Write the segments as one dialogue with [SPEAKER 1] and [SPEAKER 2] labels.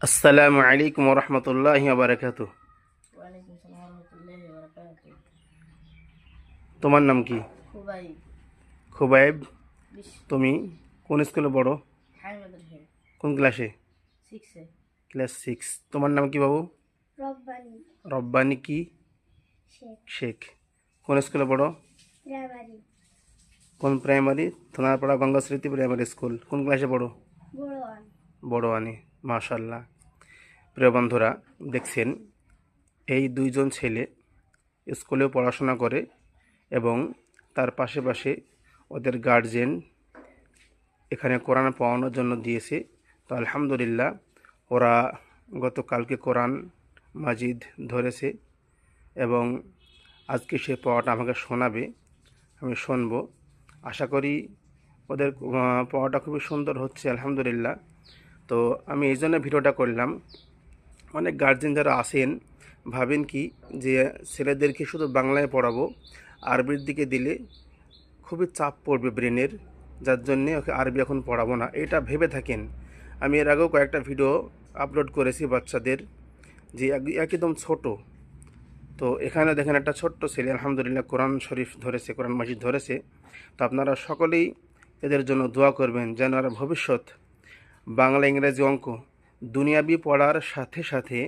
[SPEAKER 1] আসসালামু আলাইকুম রহমতুল্লাহি ওয়া বারাকাতুহু।
[SPEAKER 2] ওয়ালাইকুম সালাম রহমতুল্লাহি ওয়া বারাকাতুহু।
[SPEAKER 1] তোমার নাম কি?
[SPEAKER 2] খুবাইব।
[SPEAKER 1] খুবাইব।
[SPEAKER 2] বিশ
[SPEAKER 1] তুমি কোন স্কুলে পড়ো?
[SPEAKER 2] হাইমাদের হে
[SPEAKER 1] কোন ক্লাসে?
[SPEAKER 2] 6
[SPEAKER 1] ক্লাস 6। তোমার নাম কি বাবু?
[SPEAKER 3] রব্বানি
[SPEAKER 1] রব্বানি কি
[SPEAKER 3] শেখ
[SPEAKER 1] শেখ। কোন স্কুলে পড়ো?
[SPEAKER 3] রাবারি
[SPEAKER 1] কোন প্রাইমারি? থানারপাড়া গঙ্গা স্মৃতি প্রাইমারি স্কুল। কোন ক্লাসে পড়ো?
[SPEAKER 3] বড়োয়ান
[SPEAKER 1] বড়োয়ানি। মাশাল্লাহ। প্রিয় বন্ধুরা, দেখছেন এই দুইজন ছেলে স্কুলেও পড়াশোনা করে এবং তার পাশে ওদের গার্জেন এখানে কোরআন পড়ানোর জন্য দিয়েছে। তো আলহামদুলিল্লাহ, ওরা গতকালকে কোরআন মাজিদ ধরেছে এবং আজকে সে পড়াটা আমাকে শোনাবে, আমি শুনবো। আশা করি ওদের পড়াটা খুবই সুন্দর হচ্ছে আলহামদুলিল্লাহ। তো আমি এই জন্য ভিডিওটা করলাম। অনেক গার্জেন যারা আসেন ভাবেন কি যে ছেলেদেরকে শুধু বাংলায় পড়াবো, আরবির দিকে দিলে খুবই চাপ পড়বে ব্রেনের, যার জন্যে ওকে আরবি এখন পড়াবো না, এটা ভেবে থাকেন। আমি এর আগেও কয়েকটা ভিডিও আপলোড করেছি বাচ্চাদের, যে একদম ছোট। তো এখানে দেখেন একটা ছোট্ট ছেলে আলহামদুলিল্লাহ কোরআন শরীফ ধরেছে, কোরআন মাজিদ ধরেছে। তো আপনারা সকলেই এদের জন্য দোয়া করবেন যেন এরা ভবিষ্যৎ বাংলা, ইংরেজি, অঙ্ক দুনিয়াবি পড়ার সাথে সাথে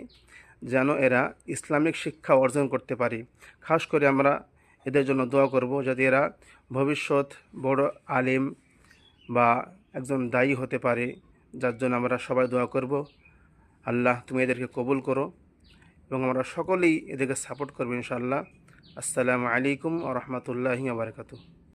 [SPEAKER 1] যেন এরা ইসলামিক শিক্ষা অর্জন করতে পারে। খাস করে আমরা এদের জন্য দোয়া করব যাতে এরা ভবিষ্যৎ বড় আলেম বা একজন দায়ী হতে পারে, যার জন্য আমরা সবাই দোয়া করব। আল্লাহ তুমি এদেরকে কবুল করো এবং আমরা সকলেই এদেরকে সাপোর্ট করবো ইনশাআল্লাহ। আসসালামু আলাইকুম ওয়া রাহমাতুল্লাহি ওয়া বারাকাতুহু।